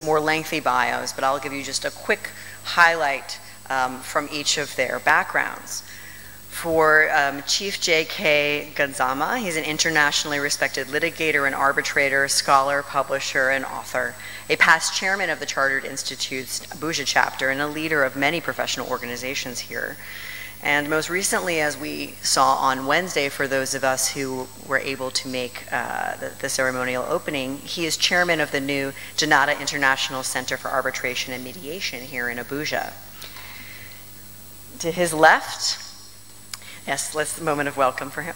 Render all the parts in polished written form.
more lengthy bios, but I'll give you just a quick highlight from each of their backgrounds. For Chief J.K. Gonzama, he's an internationally respected litigator and arbitrator, scholar, publisher, and author, a past chairman of the Chartered Institute's Abuja chapter, and a leader of many professional organizations here. And most recently, as we saw on Wednesday, for those of us who were able to make the ceremonial opening, he is chairman of the new Janata International Center for Arbitration and Mediation here in Abuja. To his left, yes, let's a moment of welcome for him.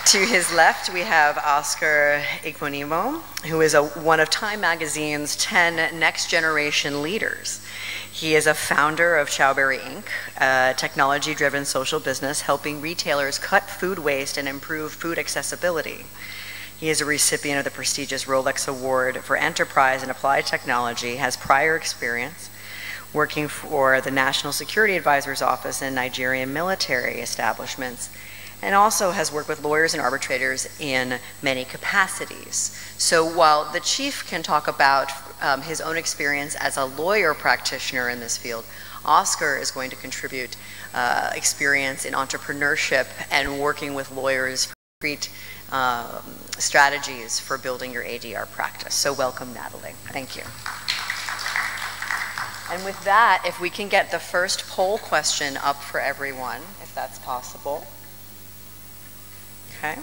To his left, we have Oscar Igmonimo, who is one of Time Magazine's 10 next generation leaders. He is a founder of Chowberry Inc., a technology-driven social business helping retailers cut food waste and improve food accessibility. He is a recipient of the prestigious Rolex Award for Enterprise and Applied Technology, has prior experience working for the National Security Advisor's Office in Nigerian military establishments, and also has worked with lawyers and arbitrators in many capacities. So while the chief can talk about his own experience as a lawyer practitioner in this field, Oscar is going to contribute experience in entrepreneurship and working with lawyers for concrete strategies for building your ADR practice. So welcome, Natalie. Thank you. And with that, if we can get the first poll question up for everyone, if that's possible. Okay.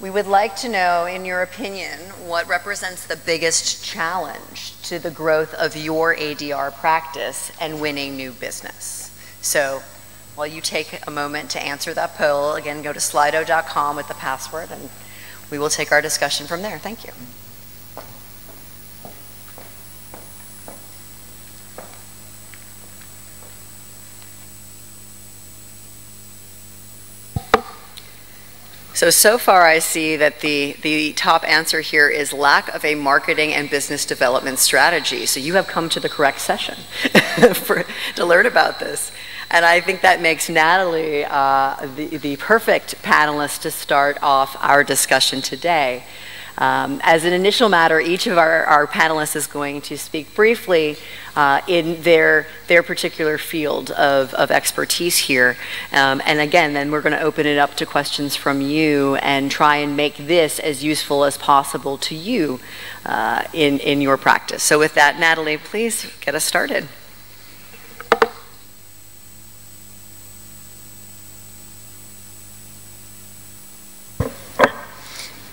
We would like to know, in your opinion, what represents the biggest challenge to the growth of your ADR practice and winning new business. So while you take a moment to answer that poll, again, go to slido.com with the password and we will take our discussion from there. Thank you. So far I see that the top answer here is lack of a marketing and business development strategy. So you have come to the correct session to learn about this. And I think that makes Natalie the perfect panelist to start off our discussion today. As an initial matter, each of our panelists is going to speak briefly in their particular field of expertise here. And again, then we're going to open it up to questions from you and try and make this as useful as possible to you in your practice. So with that, Natalie, please get us started.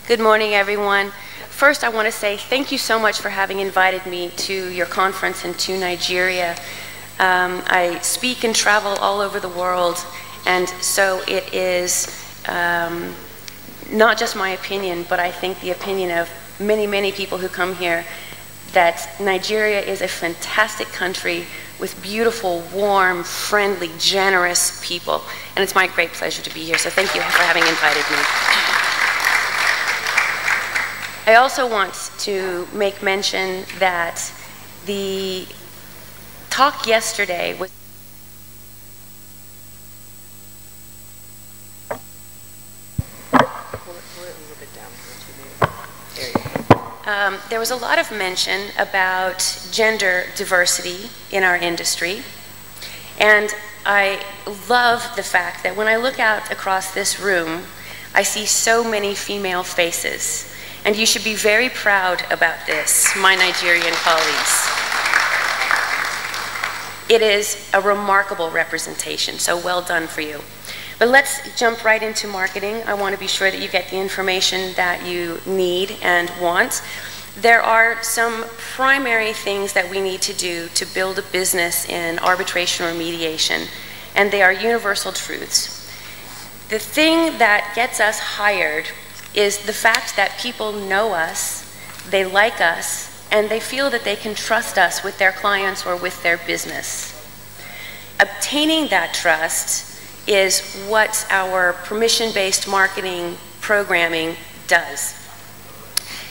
Good morning, everyone. First, I want to say thank you so much for having invited me to your conference and to Nigeria. I speak and travel all over the world, and so it is not just my opinion, but I think the opinion of many, many people who come here, that Nigeria is a fantastic country with beautiful, warm, friendly, generous people. And it's my great pleasure to be here, so thank you for having invited me. I also want to make mention that the talk yesterday was there was a lot of mention about gender diversity in our industry, and I love the fact that when I look out across this room, I see so many female faces. And you should be very proud about this, my Nigerian colleagues. It is a remarkable representation, so well done for you. But let's jump right into marketing. I want to be sure that you get the information that you need and want. There are some primary things that we need to do to build a business in arbitration or mediation, and they are universal truths. The thing that gets us hired is the fact that people know us, they like us, and they feel that they can trust us with their clients or with their business. Obtaining that trust is what our permission-based marketing programming does.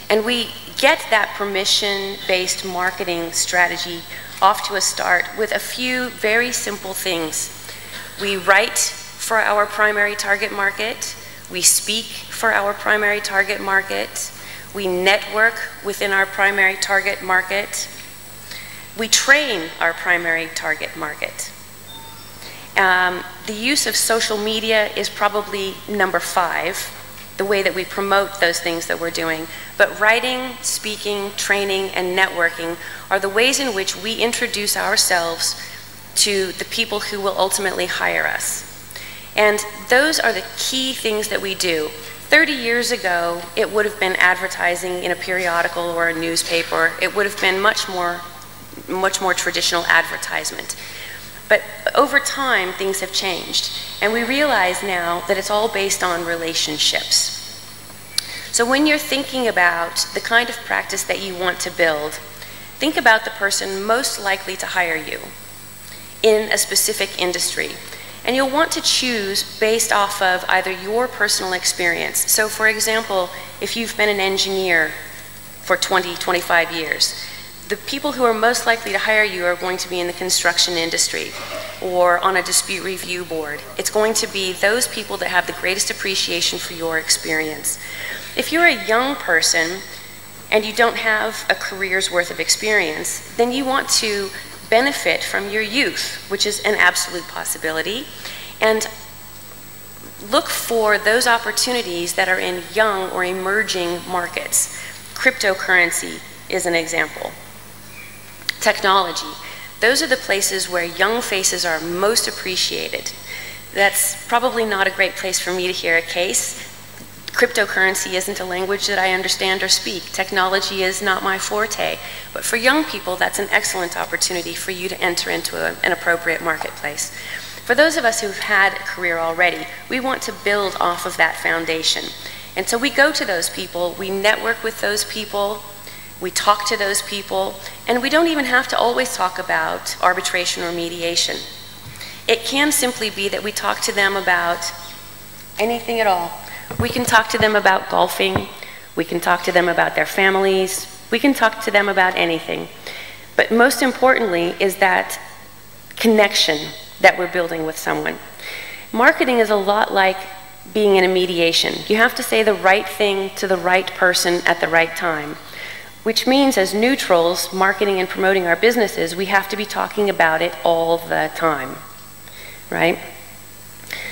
And we get that permission-based marketing strategy off to a start with a few very simple things. We write for our primary target market. We speak for our primary target market. We network within our primary target market. We train our primary target market. The use of social media is probably number 5, the way that we promote those things that we're doing. But writing, speaking, training, and networking are the ways in which we introduce ourselves to the people who will ultimately hire us. And those are the key things that we do. 30 years ago, it would have been advertising in a periodical or a newspaper. It would have been much more traditional advertisement. But over time, things have changed. And we realize now that it's all based on relationships. So when you're thinking about the kind of practice that you want to build, think about the person most likely to hire you in a specific industry. And you'll want to choose based off of either your personal experience. So for example, if you've been an engineer for 20, 25 years, the people who are most likely to hire you are going to be in the construction industry or on a dispute review board. It's going to be those people that have the greatest appreciation for your experience. If you're a young person and you don't have a career's worth of experience, then you want to benefit from your youth, which is an absolute possibility, and look for those opportunities that are in young or emerging markets. Cryptocurrency is an example. Technology. Those are the places where young faces are most appreciated. That's probably not a great place for me to hear a case. Cryptocurrency isn't a language that I understand or speak. Technology is not my forte. But for young people, that's an excellent opportunity for you to enter into an appropriate marketplace. For those of us who've had a career already, we want to build off of that foundation. And so we go to those people, we network with those people, we talk to those people, and we don't even have to always talk about arbitration or mediation. It can simply be that we talk to them about anything at all. We can talk to them about golfing, we can talk to them about their families, we can talk to them about anything. But most importantly is that connection that we're building with someone. Marketing is a lot like being in a mediation. You have to say the right thing to the right person at the right time, which means as neutrals, marketing and promoting our businesses, we have to be talking about it all the time, right?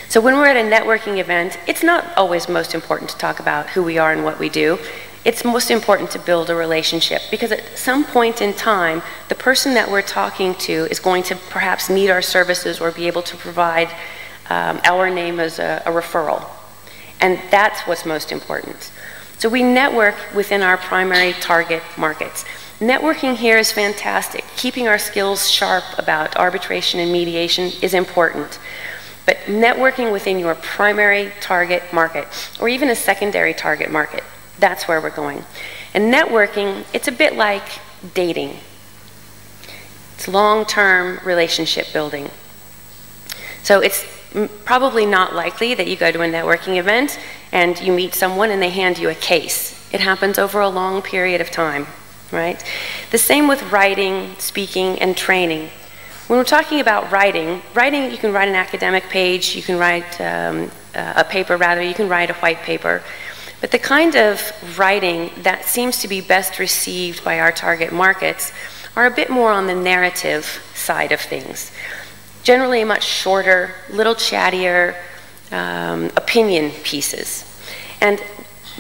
So when we're at a networking event, it's not always most important to talk about who we are and what we do. It's most important to build a relationship, because at some point in time, the person that we're talking to is going to perhaps need our services or be able to provide our name as a referral. And that's what's most important. So we network within our primary target markets. Networking here is fantastic. Keeping our skills sharp about arbitration and mediation is important. But networking within your primary target market, or even a secondary target market, that's where we're going. And networking, it's a bit like dating. It's long-term relationship building. So it's probably not likely that you go to a networking event and you meet someone and they hand you a case. It happens over a long period of time, right? The same with writing, speaking, and training. When we're talking about writing, you can write an academic page, you can write a paper rather, you can write a white paper. But the kind of writing that seems to be best received by our target markets are a bit more on the narrative side of things. Generally much shorter, little chattier opinion pieces. And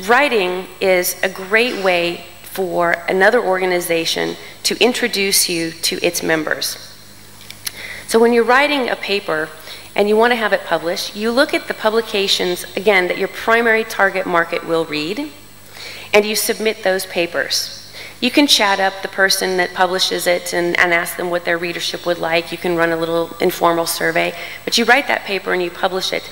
writing is a great way for another organization to introduce you to its members. So when you're writing a paper and you want to have it published, you look at the publications, again, that your primary target market will read, and you submit those papers. You can chat up the person that publishes it and ask them what their readership would like. You can run a little informal survey, but you write that paper and you publish it.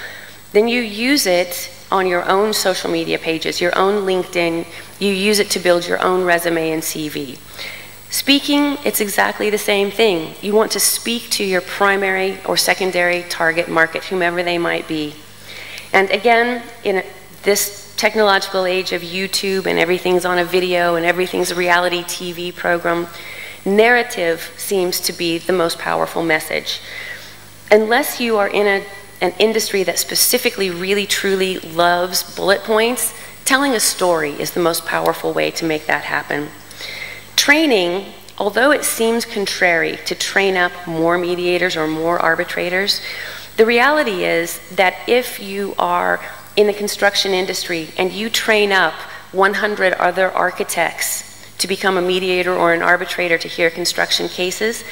Then you use it on your own social media pages, your own LinkedIn. You use it to build your own resume and CV. Speaking, it's exactly the same thing. You want to speak to your primary or secondary target market, whomever they might be. And again, in this technological age of YouTube and everything's on a video and everything's a reality TV program, narrative seems to be the most powerful message. Unless you are in an industry that specifically really truly loves bullet points, telling a story is the most powerful way to make that happen. Training, although it seems contrary to train up more mediators or more arbitrators, the reality is that if you are in the construction industry and you train up 100 other architects to become a mediator or an arbitrator to hear construction cases,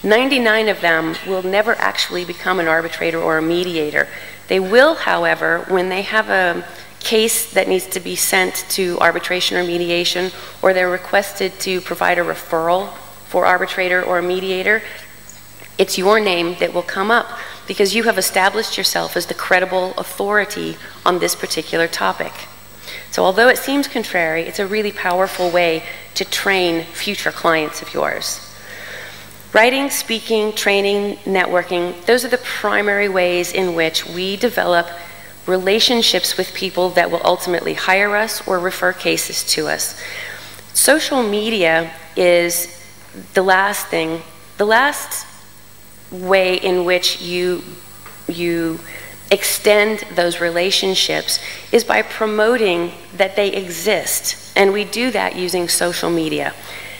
99 of them will never actually become an arbitrator or a mediator. They will, however, when they have a case that needs to be sent to arbitration or mediation, or they're requested to provide a referral for arbitrator or a mediator, it's your name that will come up because you have established yourself as the credible authority on this particular topic. So although it seems contrary, it's a really powerful way to train future clients of yours. Writing, speaking, training, networking, those are the primary ways in which we develop relationships with people that will ultimately hire us or refer cases to us. Social media is the last thing, the last way in which you extend those relationships is by promoting that they exist, and we do that using social media.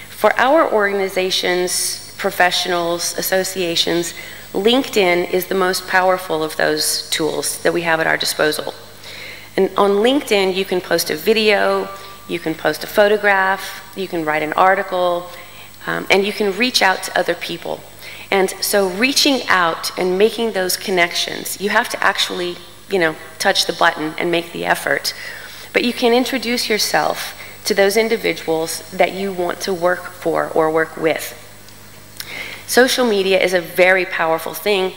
For our organizations, professionals, associations, LinkedIn is the most powerful of those tools that we have at our disposal. And on LinkedIn, you can post a video, you can post a photograph, you can write an article, and you can reach out to other people. And so reaching out and making those connections, you have to actually, touch the button and make the effort. But you can introduce yourself to those individuals that you want to work for or work with. Social media is a very powerful thing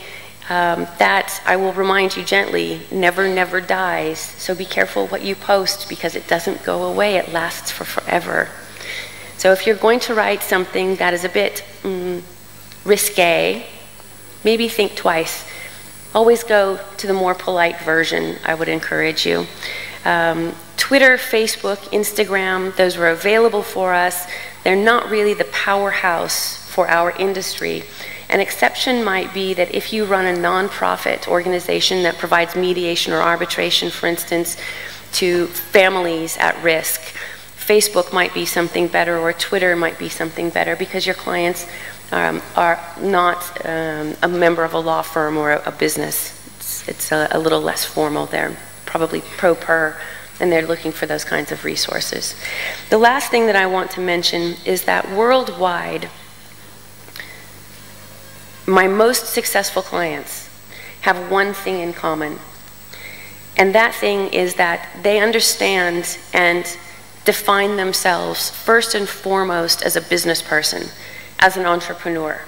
that I will remind you gently, never dies. So be careful what you post because it doesn't go away, it lasts for forever. So if you're going to write something that is a bit risque, maybe think twice. Always go to the more polite version, I would encourage you. Twitter, Facebook, Instagram, those were available for us. They're not really the powerhouse for our industry. An exception might be that if you run a nonprofit organization that provides mediation or arbitration, for instance, to families at risk, Facebook might be something better, or Twitter might be something better because your clients are not a member of a law firm or a business. It's a little less formal. They're probably pro per, and they're looking for those kinds of resources. The last thing that I want to mention is that worldwide, my most successful clients have one thing in common. And that thing is that they understand and define themselves first and foremost as a business person, as an entrepreneur.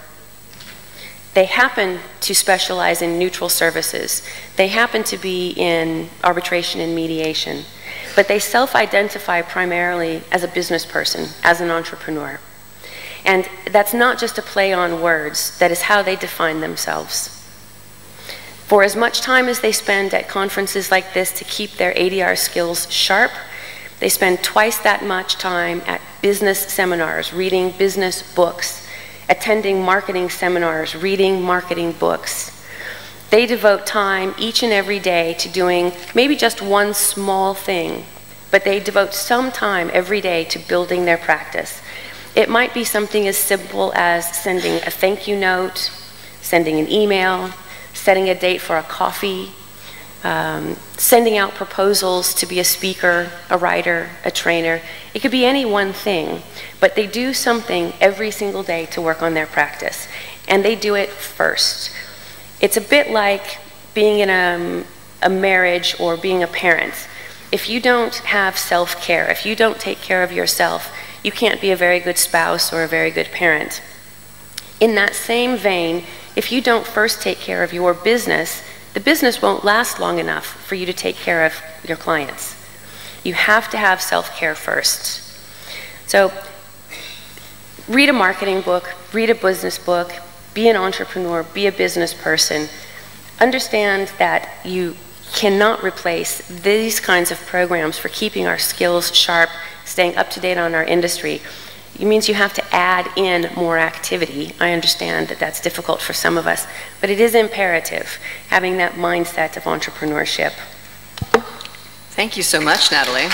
They happen to specialize in neutral services. They happen to be in arbitration and mediation, but they self-identify primarily as a business person, as an entrepreneur. And that's not just a play on words, that is how they define themselves. For as much time as they spend at conferences like this to keep their ADR skills sharp, they spend twice that much time at business seminars, reading business books, attending marketing seminars, reading marketing books. They devote time each and every day to doing maybe just one small thing, but they devote some time every day to building their practice. It might be something as simple as sending a thank you note, sending an email, setting a date for a coffee, sending out proposals to be a speaker, a writer, a trainer. It could be any one thing, but they do something every single day to work on their practice, and they do it first. It's a bit like being in a marriage or being a parent. If you don't have self-care, if you don't take care of yourself, you can't be a very good spouse or a very good parent. In that same vein, if you don't first take care of your business, the business won't last long enough for you to take care of your clients. You have to have self-care first. So read a marketing book, read a business book, be an entrepreneur, be a business person. Understand that you cannot replace these kinds of programs for keeping our skills sharp, staying up to date on our industry. It means you have to add in more activity. I understand that that's difficult for some of us, but it is imperative having that mindset of entrepreneurship. Thank you so much, Natalie.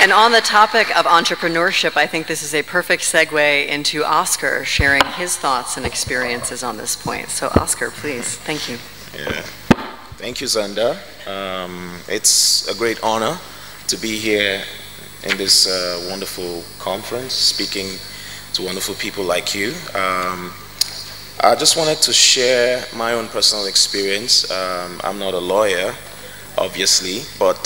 And on the topic of entrepreneurship, I think this is a perfect segue into Oscar sharing his thoughts and experiences on this point. So Oscar, please. Thank you. Yeah. Thank you, Zanda. It's a great honor to be here in this wonderful conference, speaking to wonderful people like you. I just wanted to share my own personal experience. I'm not a lawyer, obviously, but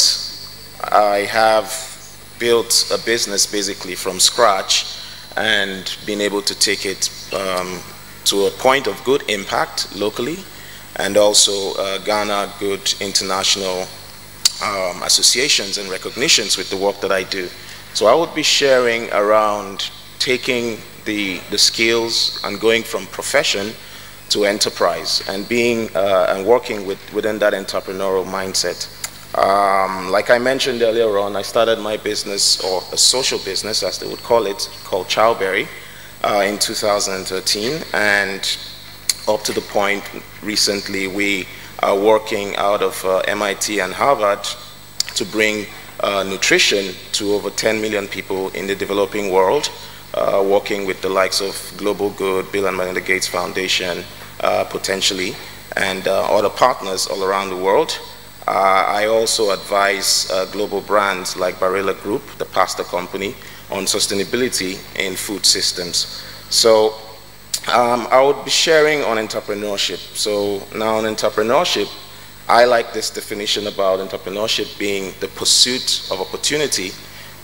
I have built a business basically from scratch and been able to take it to a point of good impact locally, and also garner good international associations and recognitions with the work that I do. So I would be sharing around taking the skills and going from profession to enterprise and being and working within that entrepreneurial mindset. Like I mentioned earlier on, I started my business, or a social business as they would call it, called CIArb in 2013, and up to the point recently we are working out of MIT and Harvard to bring nutrition to over 10 million people in the developing world, working with the likes of Global Good, Bill and Melinda Gates Foundation, potentially, and other partners all around the world. I also advise global brands like Barilla Group, the pasta company, on sustainability in food systems. So I would be sharing on entrepreneurship. So now on entrepreneurship, I like this definition about entrepreneurship being the pursuit of opportunity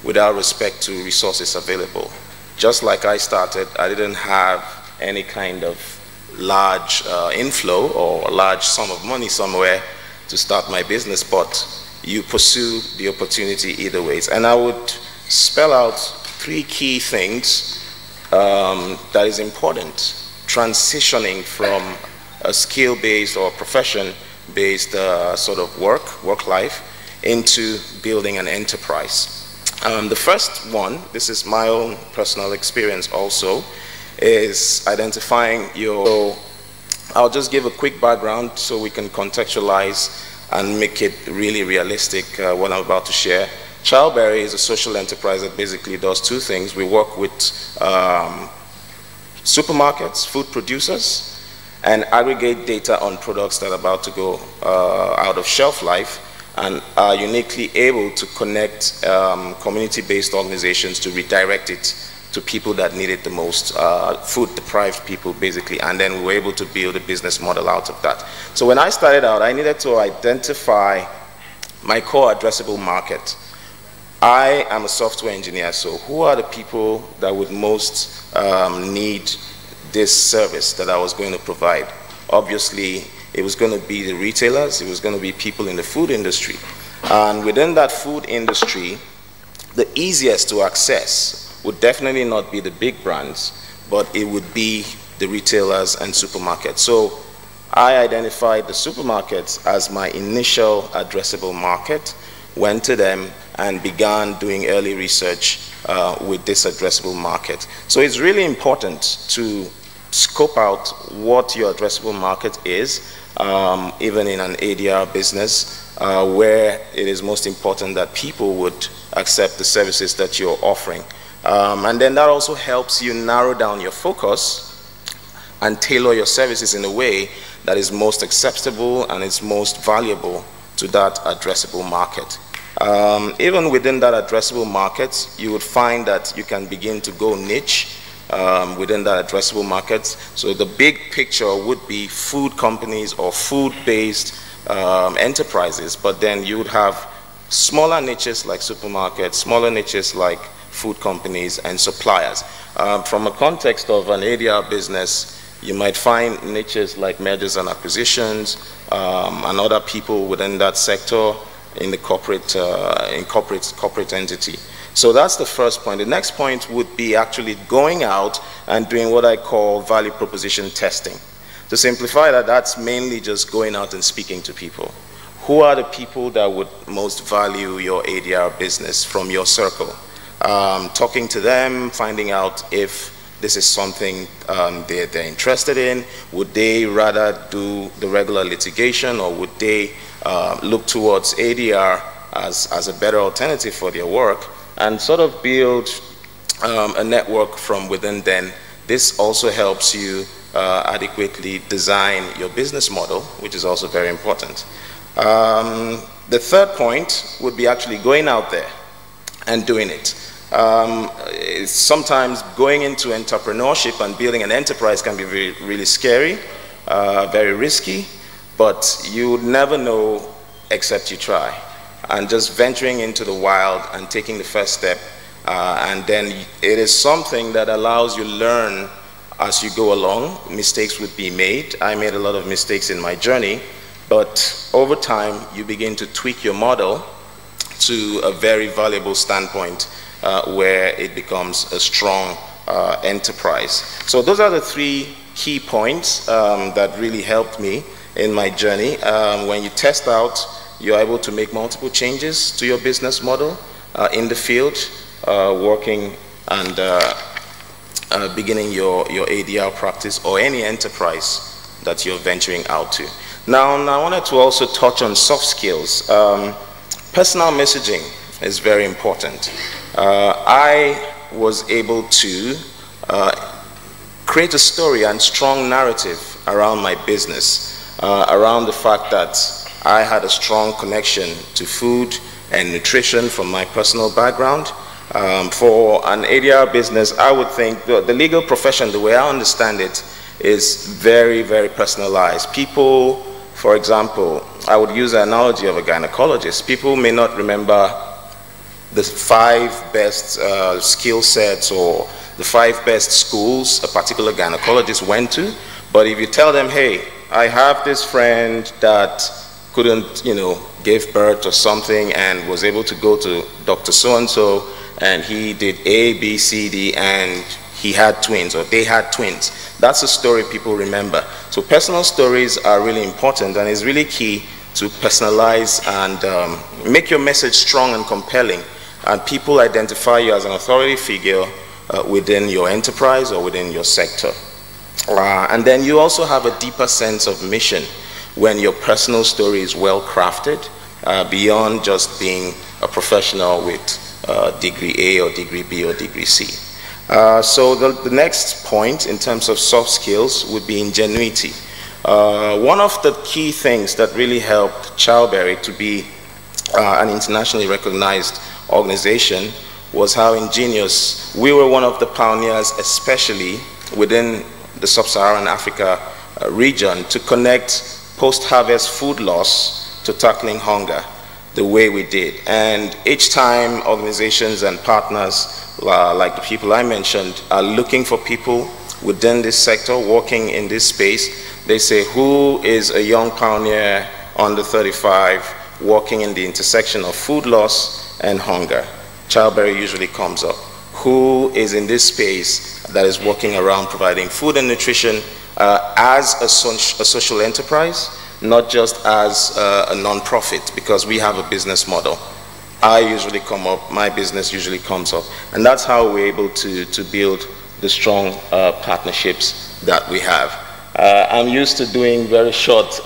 without respect to resources available. Just like I started, I didn't have any kind of large inflow or a large sum of money somewhere to start my business, but you pursue the opportunity either ways. And I would spell out 3 key things that is important. Transitioning from a skill-based or profession-based sort of work life into building an enterprise. The first one, this is my own personal experience also, is identifying your... I'll just give a quick background so we can contextualize and make it really realistic what I'm about to share. CIArb is a social enterprise that basically does 2 things. We work with supermarkets, food producers, and aggregate data on products that are about to go out of shelf life, and are uniquely able to connect community-based organizations to redirect it to people that need it the most, food-deprived people basically, and then we were able to build a business model out of that. So when I started out, I needed to identify my core addressable market. I am a software engineer, so who are the people that would most need this service that I was going to provide? Obviously, it was going to be the retailers, it was going to be people in the food industry. And within that food industry, the easiest to access would definitely not be the big brands, but it would be the retailers and supermarkets. So I identified the supermarkets as my initial addressable market, went to them and began doing early research with this addressable market. So it's really important to scope out what your addressable market is, even in an ADR business, where it is most important that people would accept the services that you're offering. And then that also helps you narrow down your focus and tailor your services in a way that is most acceptable and is most valuable to that addressable market. Even within that addressable market, you would find that you can begin to go niche within that addressable market. So the big picture would be food companies or food-based enterprises, but then you would have smaller niches like supermarkets, smaller niches like food companies and suppliers. From a context of an ADR business, you might find niches like mergers and acquisitions and other people within that sector in the corporate entity. So that's the first point. The next point would be actually going out and doing what I call value proposition testing. To simplify that, that's mainly just going out and speaking to people. who are the people that would most value your ADR business from your circle. Talking to them, finding out if this is something they're interested in. Would they rather do the regular litigation, or would they look towards ADR as a better alternative for their work, and sort of build a network from within then. This also helps you adequately design your business model, which is also very important. The third point would be actually going out there and doing it. Sometimes going into entrepreneurship and building an enterprise can be really scary, very risky, but you would never know except you try. And just venturing into the wild and taking the first step, and then it is something that allows you to learn as you go along. Mistakes would be made. I made a lot of mistakes in my journey, but over time you begin to tweak your model to a very valuable standpoint where it becomes a strong enterprise. So those are the three key points that really helped me in my journey. When you test out, you're able to make multiple changes to your business model in the field, working and beginning your ADR practice or any enterprise that you're venturing out to. Now, I wanted to also touch on soft skills. Personal messaging is very important. I was able to create a story and strong narrative around my business, around the fact that I had a strong connection to food and nutrition from my personal background. For an ADR business, I would think the legal profession, the way I understand it, is very, very personalized. People, for example, I would use the analogy of a gynecologist. People may not remember the 5 best skill sets or the 5 best schools a particular gynecologist went to, but if you tell them, hey, I have this friend that couldn't, give birth or something and was able to go to Dr. So-and-so and he did A, B, C, D, and he had twins or they had twins. That's a story people remember. So personal stories are really important, and it's really key to personalize and make your message strong and compelling, and people identify you as an authority figure within your enterprise or within your sector. And then you also have a deeper sense of mission when your personal story is well crafted, beyond just being a professional with degree A or degree B or degree C. So the next point in terms of soft skills would be ingenuity. One of the key things that really helped Childberry to be an internationally recognized organization was how ingenious we were. One of the pioneers, especially within the sub-Saharan Africa region, to connect post-harvest food loss to tackling hunger the way we did. And each time organizations and partners like the people I mentioned are looking for people within this sector working in this space, they say, who is a young pioneer under 35 working in the intersection of food loss and hunger? Childberry usually comes up. Who is in this space that is working around providing food and nutrition as a social enterprise, not just as a non-profit, because we have a business model. I usually come up, my business usually comes up, and that's how we're able to build the strong partnerships that we have. I'm used to doing very short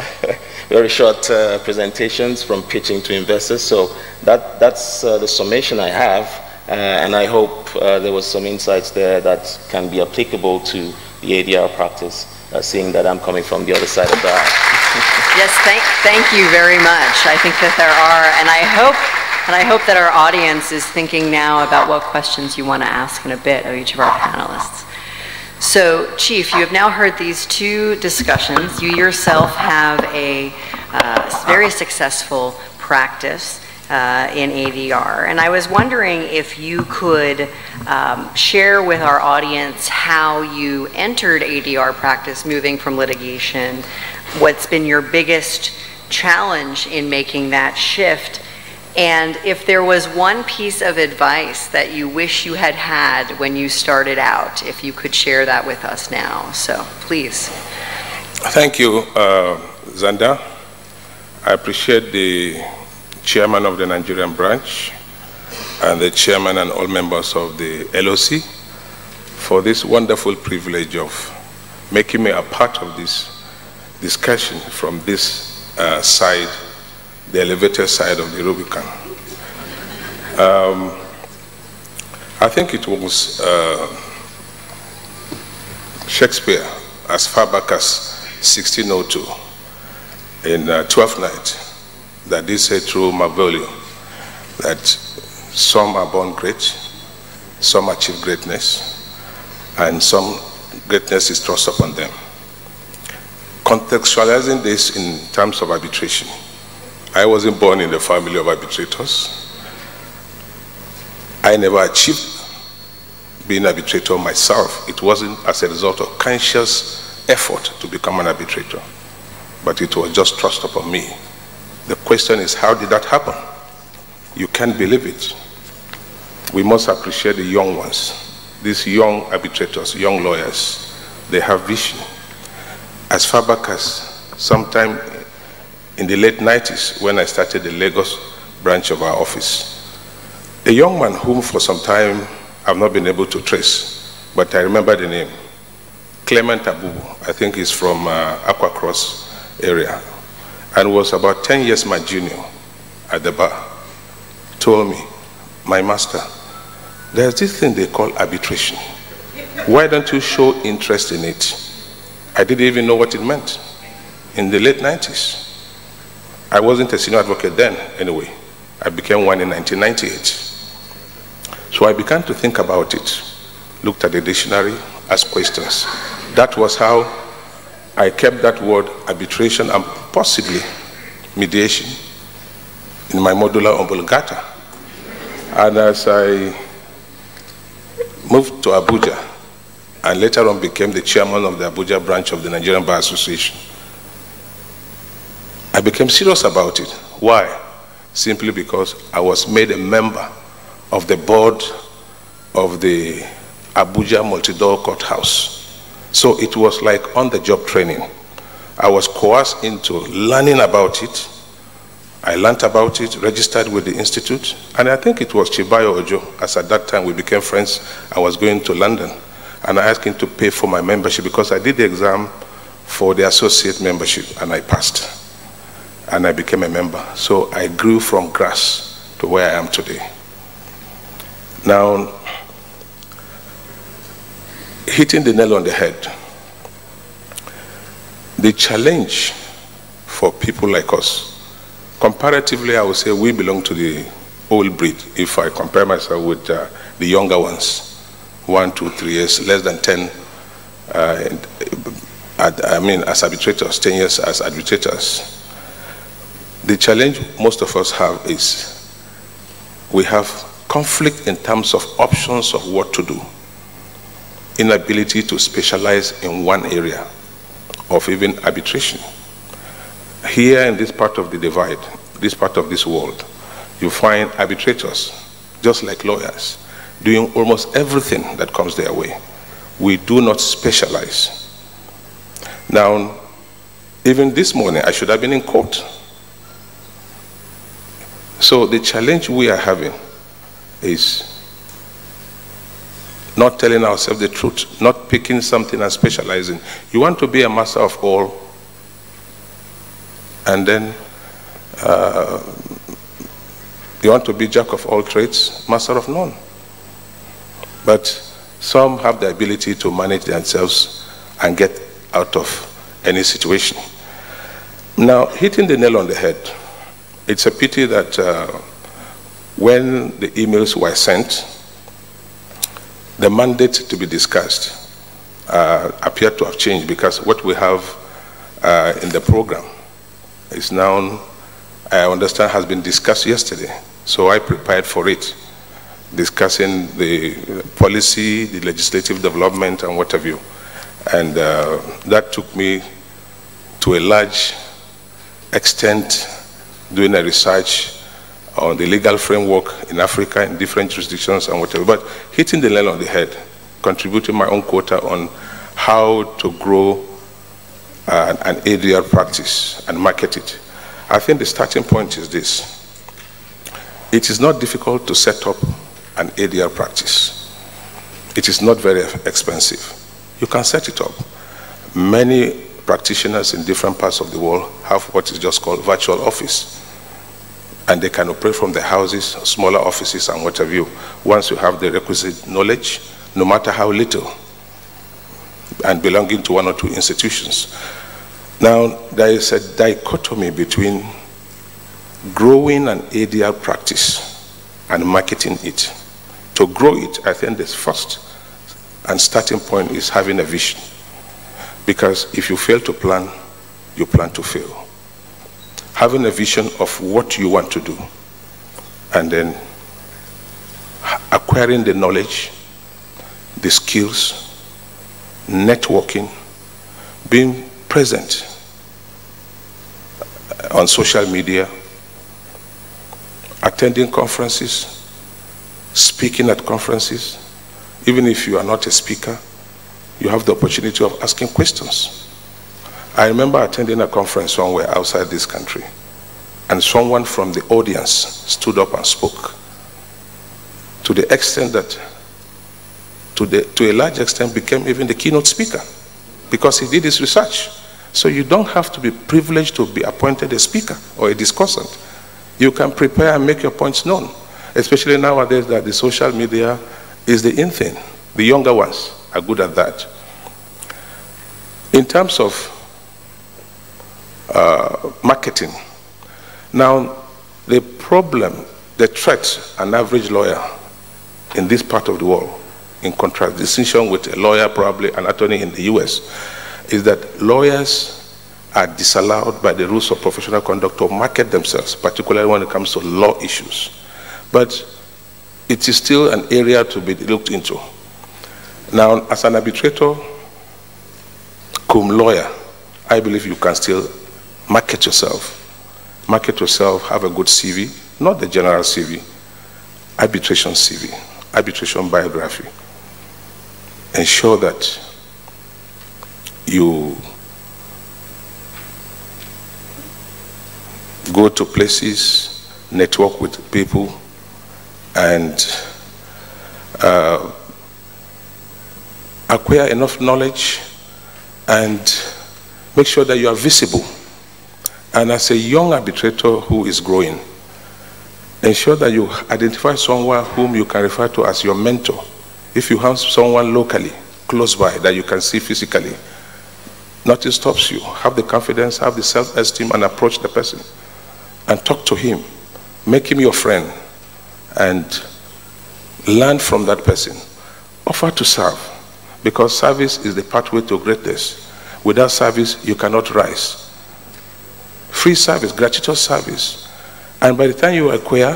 presentations from pitching to investors, so that's the summation I have, and I hope there was some insights there that can be applicable to the ADR practice, seeing that I'm coming from the other side of the aisle. Yes, thank you very much. I think that there are, and I hope that our audience is thinking now about what questions you want to ask in a bit of each of our panelists. So, Chief, you have now heard these 2 discussions. You yourself have a very successful practice in ADR, and I was wondering if you could share with our audience how you entered ADR practice, moving from litigation, what's been your biggest challenge in making that shift, and if there was one piece of advice that you wish you had had when you started out, if you could share that with us now. So, please. Thank you, Zanda. I appreciate the chairman of the Nigerian branch and the chairman and all members of the LOC for this wonderful privilege of making me a part of this discussion from this side, the elevated side of the Rubicon. I think it was Shakespeare, as far back as 1602, in Twelfth Night, that did say through Marvelio that some are born great, some achieve greatness, and some greatness is thrust upon them. Contextualizing this in terms of arbitration, I wasn't born in the family of arbitrators. I never achieved being an arbitrator myself. It wasn't as a result of conscious effort to become an arbitrator, but it was just thrust upon me. The question is, how did that happen? You can't believe it. We must appreciate the young ones. These young arbitrators, young lawyers, they have vision. As far back as sometime in the late 90s, when I started the Lagos branch of our office, a young man whom for some time I've not been able to trace, but I remember the name, Clement Abubu, I think he's from Aqua Cross area, and was about 10 years my junior at the bar, told me, my master, there's this thing they call arbitration. Why don't you show interest in it? I didn't even know what it meant in the late 90s. I wasn't a senior advocate then, anyway. I became one in 1998. So I began to think about it, looked at the dictionary, asked questions. That was how I kept that word arbitration and possibly mediation in my modular oblongata. And as I moved to Abuja, and later on became the chairman of the Abuja branch of the Nigerian Bar Association, I became serious about it. Why? Simply because I was made a member of the board of the Abuja Multi-Door Courthouse. So it was like on-the-job training. I was coerced into learning about it. I learned about it, registered with the institute, and I think it was Chibayo Ojo, as at that time we became friends. I was going to London, and I asked him to pay for my membership because I did the exam for the associate membership, and I passed. And I became a member. So I grew from grass to where I am today. Now, hitting the nail on the head, the challenge for people like us, comparatively, I would say we belong to the old breed, if I compare myself with the younger ones, 1, 2, 3 years, less than 10, as arbitrators, 10 years as arbitrators. The challenge most of us have is we have conflict in terms of options of what to do, inability to specialize in one area of even arbitration. Here in this part of the divide, this part of this world, you find arbitrators, just like lawyers, doing almost everything that comes their way. We do not specialize. Now, even this morning, I should have been in court. So the challenge we are having is not telling ourselves the truth, not picking something and specializing. You want to be a master of all, and then you want to be jack of all trades, master of none. But some have the ability to manage themselves and get out of any situation. Now, hitting the nail on the head, it's a pity that when the emails were sent, the mandate to be discussed appeared to have changed, because what we have in the program is now, I understand, has been discussed yesterday. So I prepared for it, discussing the policy, the legislative development, and what have you. And that took me to a large extent doing a research on the legal framework in Africa, in different jurisdictions and whatever. But hitting the nail on the head, contributing my own quota on how to grow an ADR practice and market it. I think the starting point is this. It is not difficult to set up an ADR practice. It is not very expensive. You can set it up. Many practitioners in different parts of the world have what is just called virtual office. And they can operate from their houses, smaller offices and what have you. Once you have the requisite knowledge, no matter how little, and belonging to one or two institutions. Now, there is a dichotomy between growing an ADR practice and marketing it. To grow it, I think the first and starting point is having a vision. Because if you fail to plan, you plan to fail. Having a vision of what you want to do, and then acquiring the knowledge, the skills, networking, being present on social media, attending conferences, speaking at conferences. Even if you are not a speaker, you have the opportunity of asking questions. I remember attending a conference somewhere outside this country, and someone from the audience stood up and spoke, to the extent that, to a large extent, became even the keynote speaker, because he did his research. So you don't have to be privileged to be appointed a speaker or a discussant. You can prepare and make your points known, especially nowadays that the social media is the in thing. The younger ones are good at that. In terms of marketing, now the problem, the threat an average lawyer in this part of the world, in contrast, distinction with a lawyer, probably an attorney in the US, is that lawyers are disallowed by the rules of professional conduct to market themselves, particularly when it comes to law issues. But it is still an area to be looked into. Now, as an arbitrator, cum lawyer, I believe you can still market yourself. Market yourself, have a good CV, not the general CV, arbitration CV, arbitration biography. Ensure that you go to places, network with people, and acquire enough knowledge and make sure that you are visible. And as a young arbitrator who is growing, ensure that you identify someone whom you can refer to as your mentor. If you have someone locally, close by, that you can see physically, nothing stops you. Have the confidence, have the self-esteem, and approach the person and talk to him. Make him your friend and learn from that person. Offer to serve, because service is the pathway to greatness. Without service, you cannot rise. Free service, gratuitous service. And by the time you acquire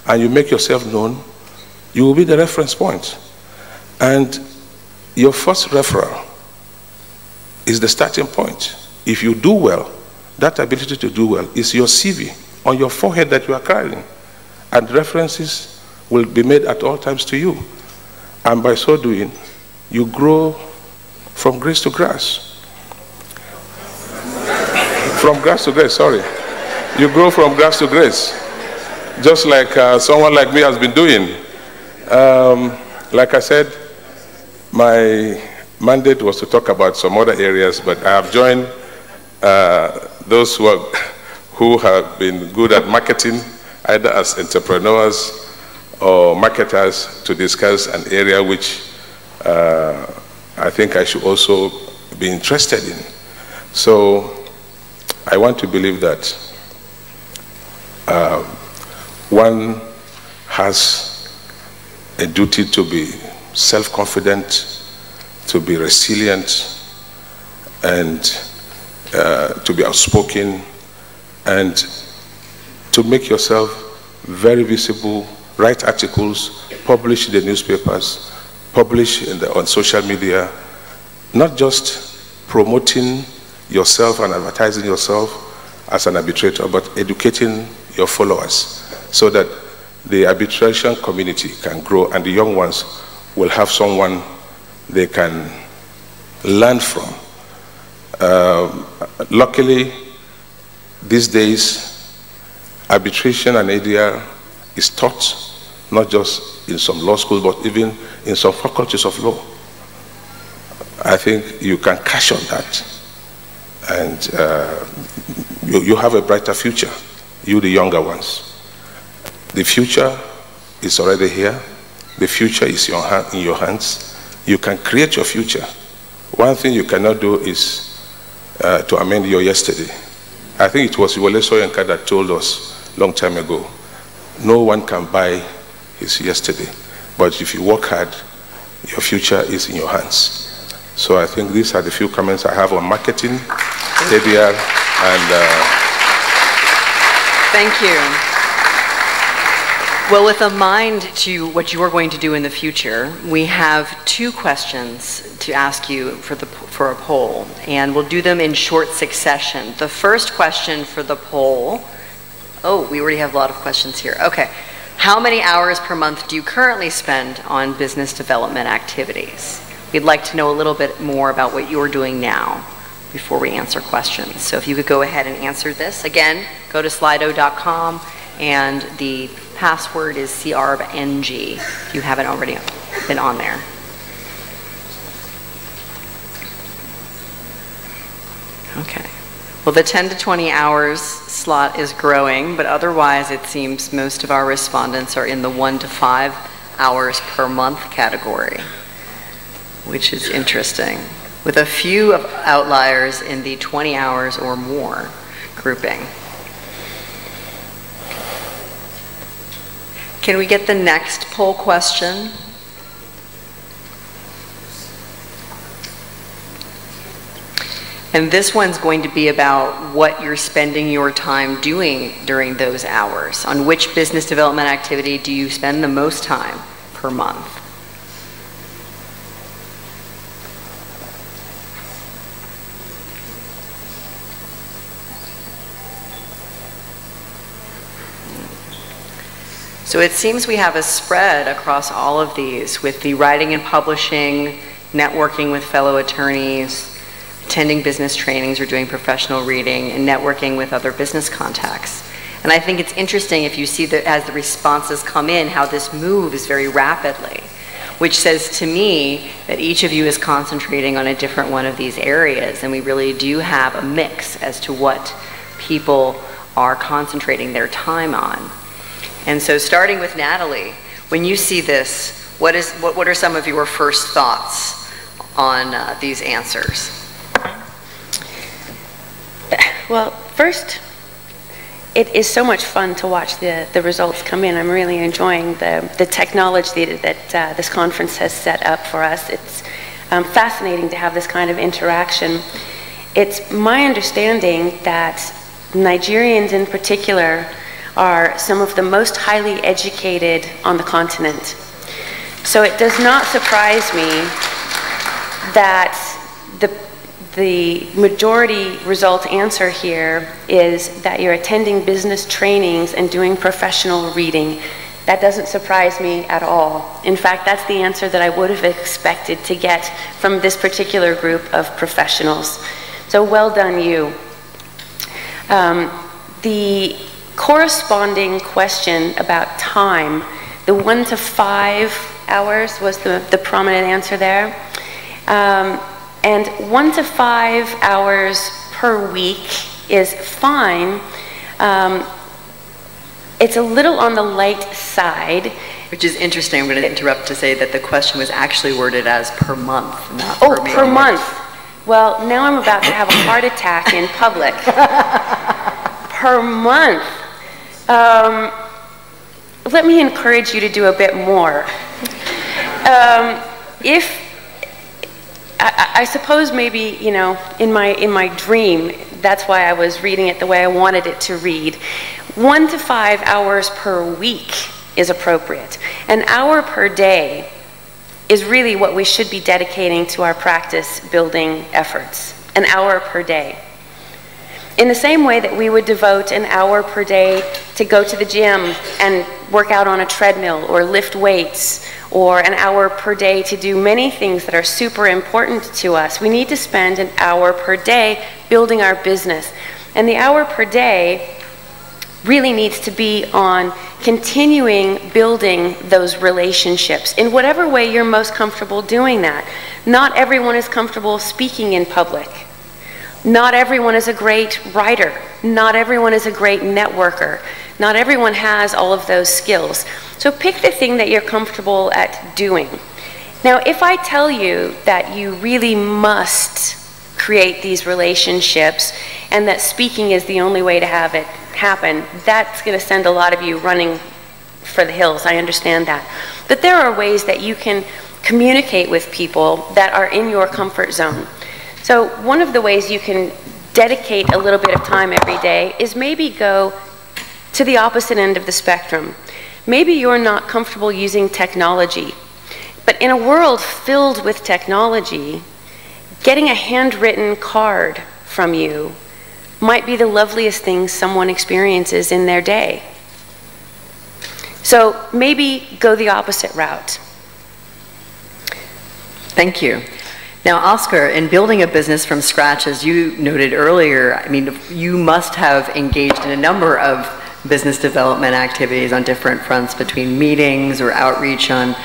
and you make yourself known, you will be the reference point. And your first referral is the starting point. If you do well, that ability to do well is your CV on your forehead that you are carrying. And references will be made at all times to you. And by so doing, you grow from grace to grace. From grace to grace, sorry. You grow from grace to grace. Just like someone like me has been doing. Like I said, my mandate was to talk about some other areas, but I have joined those who have been good at marketing, either as entrepreneurs or marketers, to discuss an area which I think I should also be interested in. So I want to believe that one has a duty to be self-confident, to be resilient, and to be outspoken, and to make yourself very visible, write articles, publish in the newspapers, publish on social media, not just promoting yourself and advertising yourself as an arbitrator, but educating your followers so that the arbitration community can grow and the young ones will have someone they can learn from. Luckily, these days, arbitration and ADR is taught not just in some law schools, but even in some faculties of law. I think you can cash on that, and you have a brighter future, you the younger ones. The future is already here. The future is in your hands. You can create your future. One thing you cannot do is to amend your yesterday. I think it was Wole Soyinka that told us a long time ago, no one can buy his yesterday, but if you work hard, your future is in your hands. So I think these are the few comments I have on marketing, ADR, and... Thank you. Well, with a mind to what you are going to do in the future, we have 2 questions to ask you for a poll, and we'll do them in short succession. The first question for the poll, oh, we already have a lot of questions here. Okay. How many hours per month do you currently spend on business development activities? We'd like to know a little bit more about what you're doing now before we answer questions. So if you could go ahead and answer this. Again, go to slido.com, and the password is CIARBNG if you haven't already been on there. Okay. Well, the 10 to 20 hours slot is growing, but otherwise it seems most of our respondents are in the 1 to 5 hours per month category, which is interesting, with a few outliers in the 20 hours or more grouping. Can we get the next poll question? And this one's going to be about what you're spending your time doing during those hours. On which business development activity do you spend the most time per month? So it seems we have a spread across all of these, with the writing and publishing, networking with fellow attorneys, attending business trainings or doing professional reading, and networking with other business contacts. And I think it's interesting if you see that as the responses come in, how this moves very rapidly, which says to me that each of you is concentrating on a different one of these areas, and we really do have a mix as to what people are concentrating their time on. And so starting with Natalie, when you see this, what are some of your first thoughts on these answers? Well, first, it is so much fun to watch the results come in. I'm really enjoying the technology that this conference has set up for us. It's fascinating to have this kind of interaction. It's my understanding that Nigerians in particular are some of the most highly educated on the continent. So it does not surprise me that the majority result answer here is that you're attending business trainings and doing professional reading. That doesn't surprise me at all. In fact, that's the answer that I would have expected to get from this particular group of professionals. So well done, you. The corresponding question about time, the 1 to 5 hours was the prominent answer there. And 1 to 5 hours per week is fine. It's a little on the light side. Which is interesting. I'm going to interrupt to say that the question was actually worded as per month, not per meeting. Oh, per month. Well, now I'm about to have a heart attack in public. Per month. Let me encourage you to do a bit more. I suppose maybe, you know, in my dream, that's why I was reading it the way I wanted it to read. 1 to 5 hours per week is appropriate. An hour per day is really what we should be dedicating to our practice building efforts. An hour per day. In the same way that we would devote an hour per day to go to the gym and work out on a treadmill or lift weights, or an hour per day to do many things that are super important to us, we need to spend an hour per day building our business. And the hour per day really needs to be on continuing building those relationships in whatever way you're most comfortable doing that. Not everyone is comfortable speaking in public. Not everyone is a great writer. Not everyone is a great networker. Not everyone has all of those skills. So pick the thing that you're comfortable at doing. Now, if I tell you that you really must create these relationships and that speaking is the only way to have it happen, that's going to send a lot of you running for the hills. I understand that. But there are ways that you can communicate with people that are in your comfort zone. So one of the ways you can dedicate a little bit of time every day is maybe go to the opposite end of the spectrum. Maybe you're not comfortable using technology, but in a world filled with technology, getting a handwritten card from you might be the loveliest thing someone experiences in their day. So maybe go the opposite route. Thank you. Now, Oscar, in building a business from scratch, as you noted earlier, I mean, you must have engaged in a number of business development activities on different fronts, between meetings or outreach on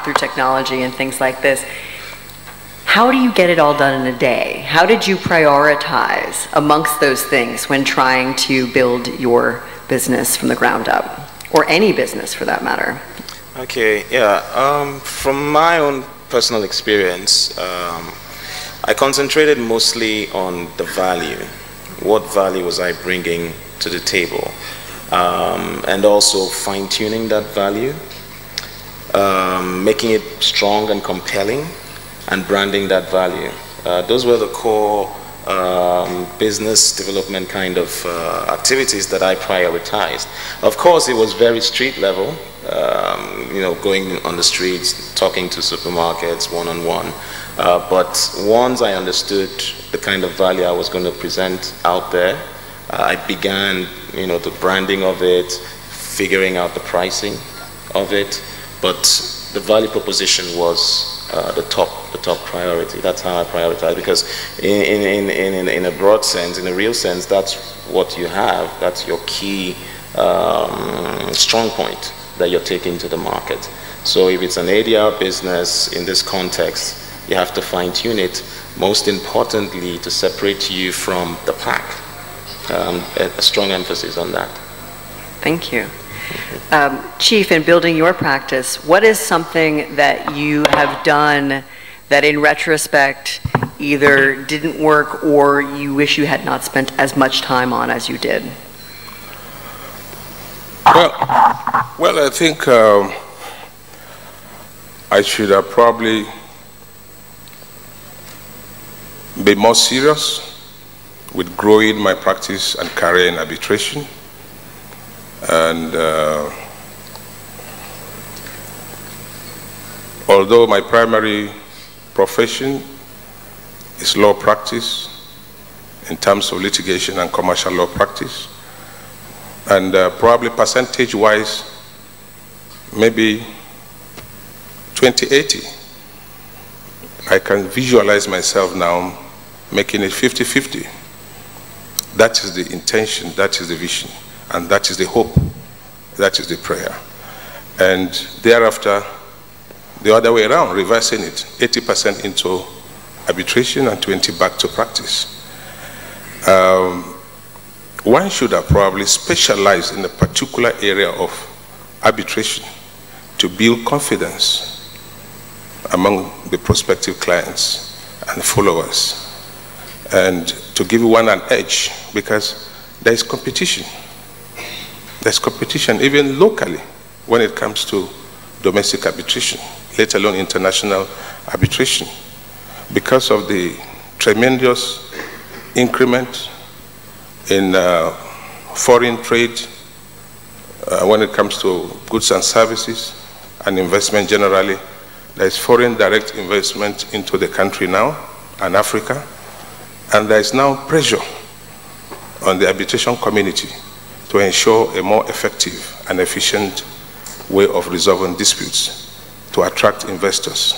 through technology and things like this. How do you get it all done in a day? How did you prioritize amongst those things when trying to build your business from the ground up, or any business for that matter? Okay, yeah. From my own personal experience, I concentrated mostly on the value. What value was I bringing to the table? And also fine-tuning that value, making it strong and compelling, and branding that value. Those were the core business development kind of activities that I prioritized. Of course, it was very street level, you know, going on the streets, talking to supermarkets one-on-one. But once I understood the kind of value I was going to present out there, I began, you know, the branding of it, figuring out the pricing of it, but the value proposition was the top priority. That's how I prioritize, because in a broad sense, in a real sense, that's what you have. That's your key strong point that you're taking to the market. So if it's an ADR business in this context, you have to fine-tune it, most importantly, to separate you from the pack. A strong emphasis on that. Thank you. Chief, in building your practice, what is something that you have done that in retrospect either didn't work or you wish you had not spent as much time on as you did? Well, I think I should have probably been more serious with growing my practice and career in arbitration. And although my primary profession is law practice in terms of litigation and commercial law practice, and probably percentage-wise, maybe 20/80, I can visualize myself now making it 50/50. That is the intention, that is the vision, and that is the hope, that is the prayer. And thereafter, the other way around, reversing it, 80% into arbitration and 20 back to practice. One should have probably specialized in a particular area of arbitration to build confidence among the prospective clients and followers, and to give one an edge, because there is competition. There's competition even locally when it comes to domestic arbitration, let alone international arbitration, because of the tremendous increment in foreign trade when it comes to goods and services and investment generally. There is foreign direct investment into the country now and Africa, and there is now pressure on the arbitration community to ensure a more effective and efficient way of resolving disputes to attract investors.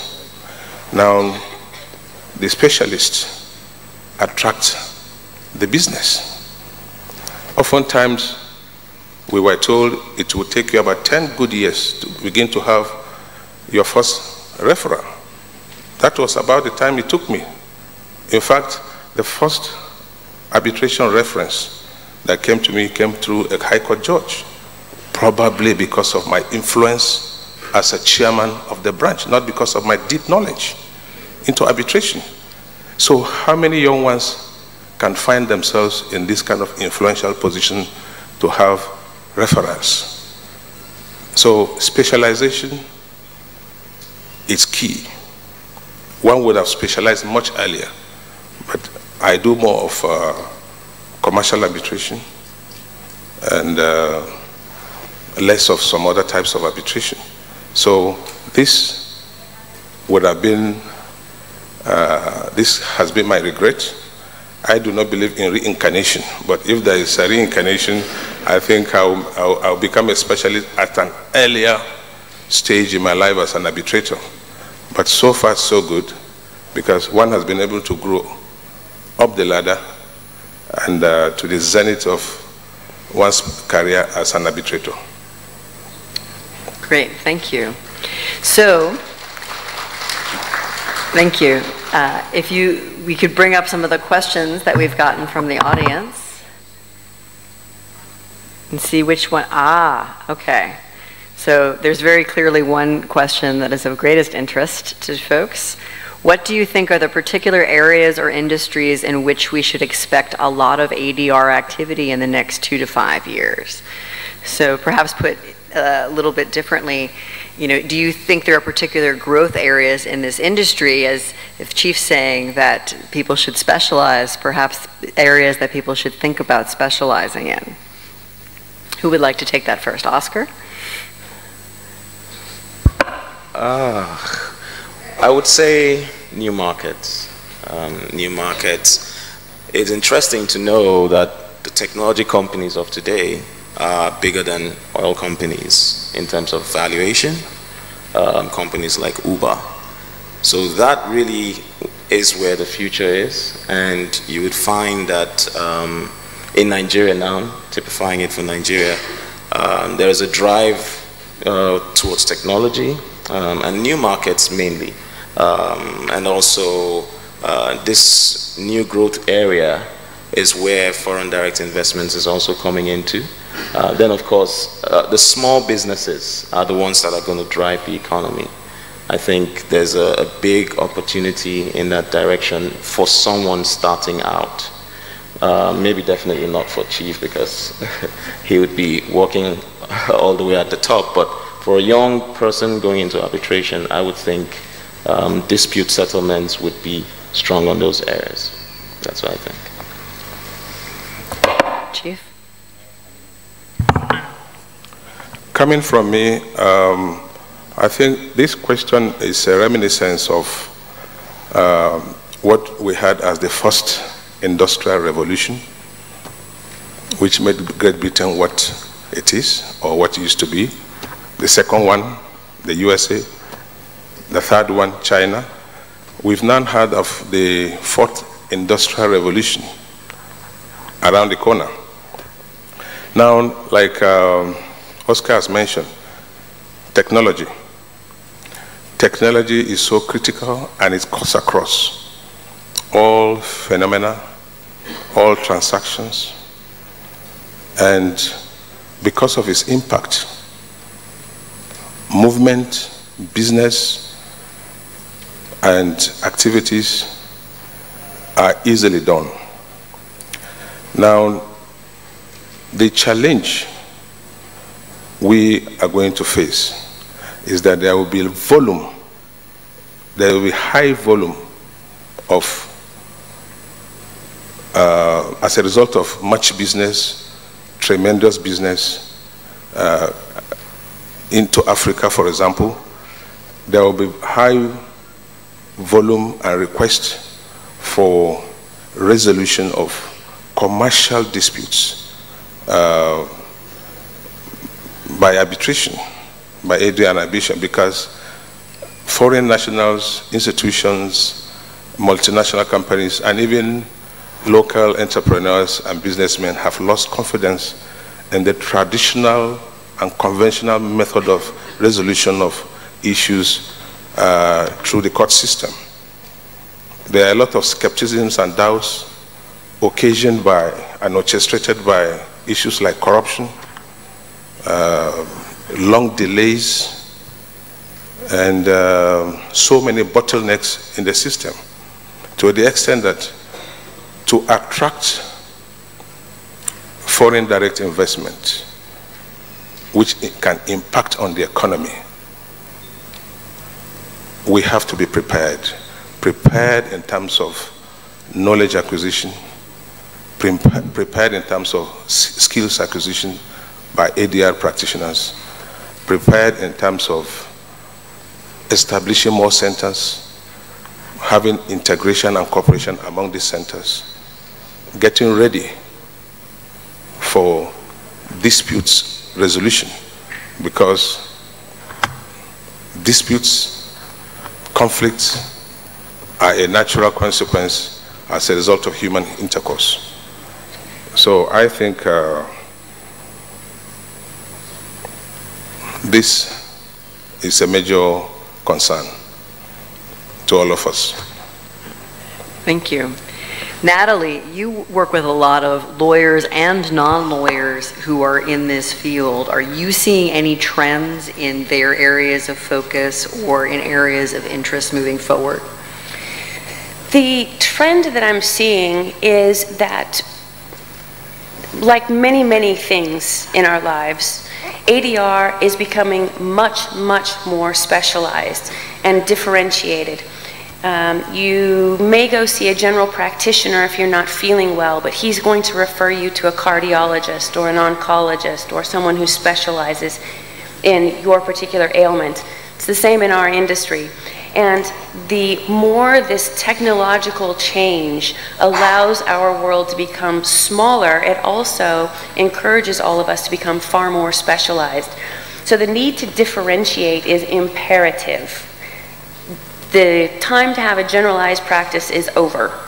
Now, the specialists attract the business. Oftentimes, we were told it would take you about 10 good years to begin to have your first referral. That was about the time it took me. In fact, the first arbitration reference that came to me came through a high court judge, probably because of my influence as a chairman of the branch, not because of my deep knowledge into arbitration. So how many young ones can find themselves in this kind of influential position to have referrals? So specialization is key. One would have specialized much earlier, but I do more of commercial arbitration and less of some other types of arbitration. So this would have been, this has been my regret. I do not believe in reincarnation, but if there is a reincarnation, I think I'll become a specialist at an earlier stage in my life as an arbitrator. But so far, so good, because one has been able to grow up the ladder and to the zenith of one's career as an arbitrator. Great, thank you. So, thank you. If we could bring up some of the questions that we've gotten from the audience and see which one. Okay. So there's very clearly one question that is of greatest interest to folks. What do you think are the particular areas or industries in which we should expect a lot of ADR activity in the next 2 to 5 years? So perhaps put a little bit differently, you know, do you think there are particular growth areas in this industry, as if Chief's saying that people should specialize, perhaps areas that people should think about specializing in? Who would like to take that first? Oscar? I would say new markets. New markets. It's interesting to know that the technology companies of today are bigger than oil companies in terms of valuation, companies like Uber. So that really is where the future is, and you would find that in Nigeria now, typifying it for Nigeria, there is a drive towards technology and new markets mainly, and also this new growth area is where foreign direct investments is also coming into. Then of course, the small businesses are the ones that are going to drive the economy. I think there's a big opportunity in that direction for someone starting out. Maybe definitely not for Chief, because he would be working all the way at the top, but for a young person going into arbitration, I would think dispute settlements would be strong on those areas. That's what I think. Chief? Coming from me, I think this question is a reminiscence of what we had as the first industrial revolution, which made Great Britain what it is, or what it used to be. The second one, the USA. The third one, China. We've now heard of the fourth industrial revolution around the corner. Now, like Oscar has mentioned, technology. Technology is so critical, and it cuts across all phenomena, all transactions, and because of its impact, movement, business, and activities are easily done. Now, the challenge we are going to face is that there will be volume, there will be high volume of, as a result of much business, tremendous business, into Africa, for example. There will be high volume and request for resolution of commercial disputes by arbitration, by ADR and arbitration, because foreign nationals, institutions, multinational companies, and even local entrepreneurs and businessmen have lost confidence and the traditional and conventional method of resolution of issues through the court system. There are a lot of skepticisms and doubts occasioned by and orchestrated by issues like corruption, long delays, and so many bottlenecks in the system, to the extent that to attract foreign direct investment, which it can impact on the economy, we have to be prepared. Prepared in terms of knowledge acquisition, prepared in terms of skills acquisition by ADR practitioners, prepared in terms of establishing more centers, having integration and cooperation among these centers, getting ready for disputes resolution, because disputes, conflicts are a natural consequence as a result of human intercourse. So I think this is a major concern to all of us. Thank you. Natalie, you work with a lot of lawyers and non-lawyers who are in this field. Are you seeing any trends in their areas of focus or in areas of interest moving forward? The trend that I'm seeing is that, like many, many things in our lives, ADR is becoming much, much more specialized and differentiated. You may go see a general practitioner if you're not feeling well, but he's going to refer you to a cardiologist or an oncologist or someone who specializes in your particular ailment. It's the same in our industry. And the more this technological change allows our world to become smaller, it also encourages all of us to become far more specialized. So the need to differentiate is imperative. The time to have a generalized practice is over.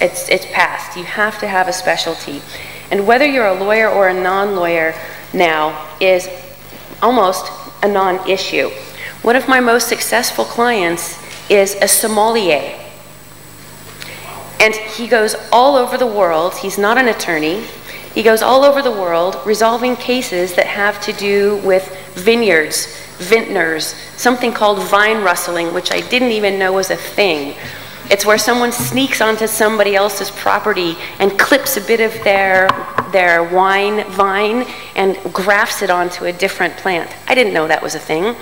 It's past. You have to have a specialty. And whether you're a lawyer or a non-lawyer now is almost a non-issue. One of my most successful clients is a sommelier. And he goes all over the world. He's not an attorney. He goes all over the world resolving cases that have to do with vineyards, vintners, something called vine rustling, which I didn't even know was a thing. It's where someone sneaks onto somebody else's property and clips a bit of their wine vine and grafts it onto a different plant. I didn't know that was a thing.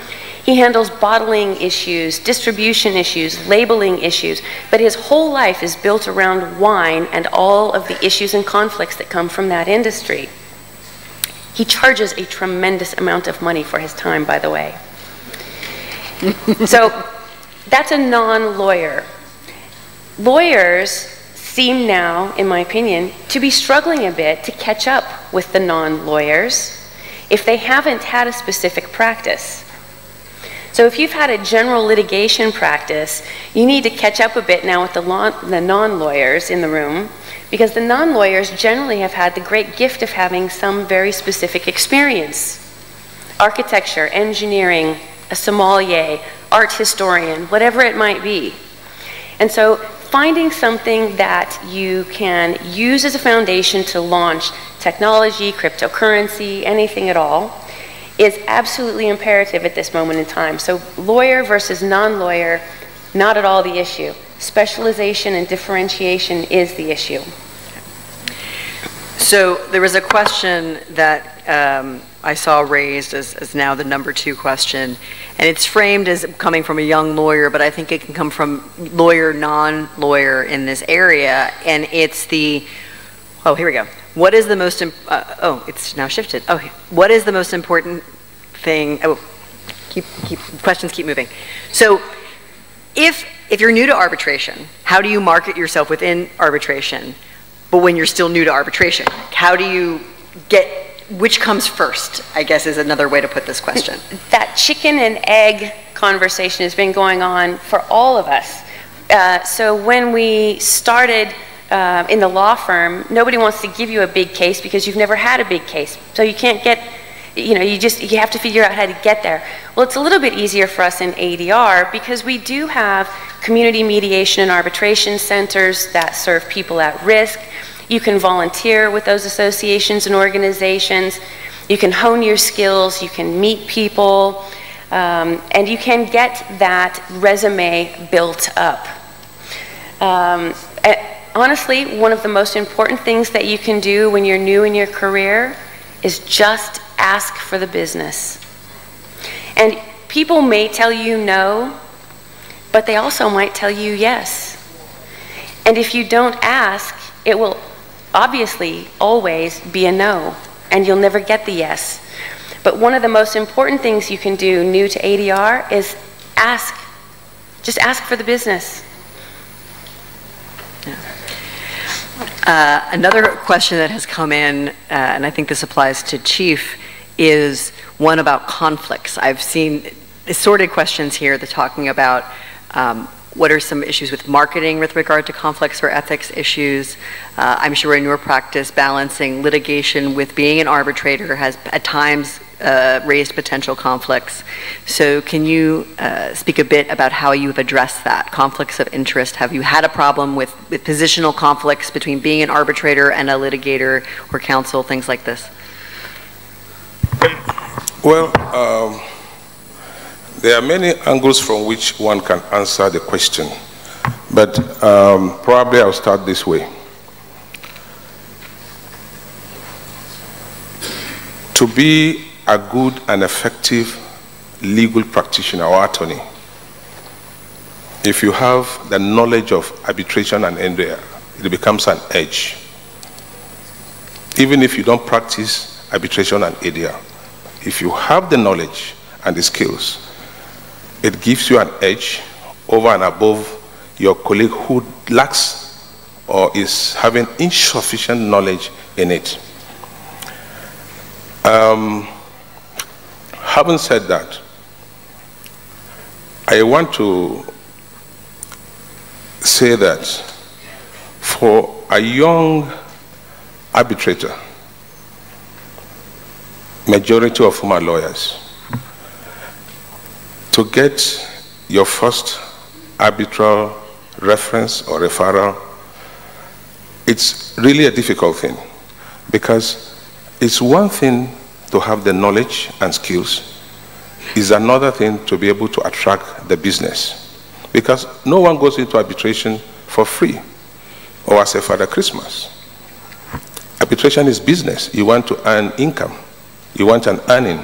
He handles bottling issues, distribution issues, labeling issues, but his whole life is built around wine and all of the issues and conflicts that come from that industry. He charges a tremendous amount of money for his time, by the way. So that's a non-lawyer. Lawyers seem now, in my opinion, to be struggling a bit to catch up with the non-lawyers if they haven't had a specific practice. So if you've had a general litigation practice, you need to catch up a bit now with the non-lawyers in the room, because the non-lawyers generally have had the great gift of having some very specific experience. Architecture, engineering, a sommelier, art historian, whatever it might be. And so finding something that you can use as a foundation to launch technology, cryptocurrency, anything at all, is absolutely imperative at this moment in time. So lawyer versus non-lawyer, not at all the issue. Specialization and differentiation is the issue. So there was a question that I saw raised as now the number 2 question, and it's framed as coming from a young lawyer, but I think it can come from lawyer, non-lawyer in this area, and it's the, oh, here we go. What is the most, oh, it's now shifted. Oh, what is the most important thing? Oh, questions keep moving. So if you're new to arbitration, how do you market yourself within arbitration? But when you're still new to arbitration, how do you get, which comes first, I guess is another way to put this question. That chicken and egg conversation has been going on for all of us. So when we started in the law firm, nobody wants to give you a big case because you've never had a big case. So you can't get, you have to figure out how to get there. Well, it's a little bit easier for us in ADR because we do have community mediation and arbitration centers that serve people at risk. You can volunteer with those associations and organizations. You can hone your skills, you can meet people, and you can get that resume built up. Honestly, one of the most important things that you can do when you're new in your career is just ask for the business. And people may tell you no, but they also might tell you yes. And if you don't ask, it will obviously always be a no, and you'll never get the yes. But one of the most important things you can do new to ADR is ask. Just ask for the business. Another question that has come in, and I think this applies to Chief, is one about conflicts. I've seen assorted questions here that talking about what are some issues with marketing with regard to conflicts or ethics issues. I'm sure in your practice, balancing litigation with being an arbitrator has at times raised potential conflicts. So can you speak a bit about how you've addressed that, conflicts of interest? Have you had a problem with positional conflicts between being an arbitrator and a litigator or counsel, things like this? Well, there are many angles from which one can answer the question, but probably I'll start this way. To be a good and effective legal practitioner or attorney, if you have the knowledge of arbitration and NDR, it becomes an edge. Even if you don't practice arbitration and ADR, if you have the knowledge and the skills, it gives you an edge over and above your colleague who lacks or is having insufficient knowledge in it. Having said that, I want to say that for a young arbitrator, majority of whom are lawyers, to get your first arbitral reference or referral, it's really a difficult thing, because it's one thing to have the knowledge and skills, it's another thing to be able to attract the business, because no one goes into arbitration for free or as a Father Christmas. Arbitration is business. You want to earn income. You want an earning.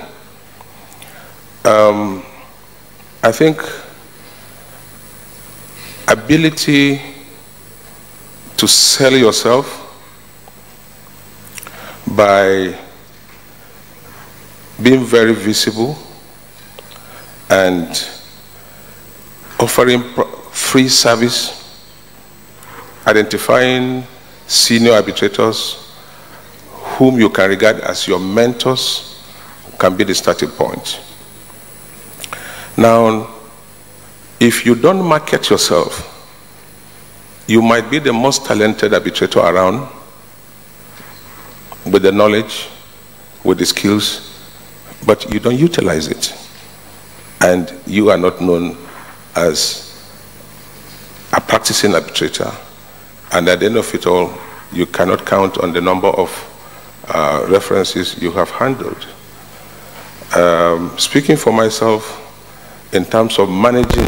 I think ability to sell yourself by being very visible and offering free service, identifying senior arbitrators whom you can regard as your mentors, can be the starting point. Now, if you don't market yourself, you might be the most talented arbitrator around, with the knowledge, with the skills, but you don't utilize it. And you are not known as a practicing arbitrator. And at the end of it all, you cannot count on the number of references you have handled. Speaking for myself, in terms of managing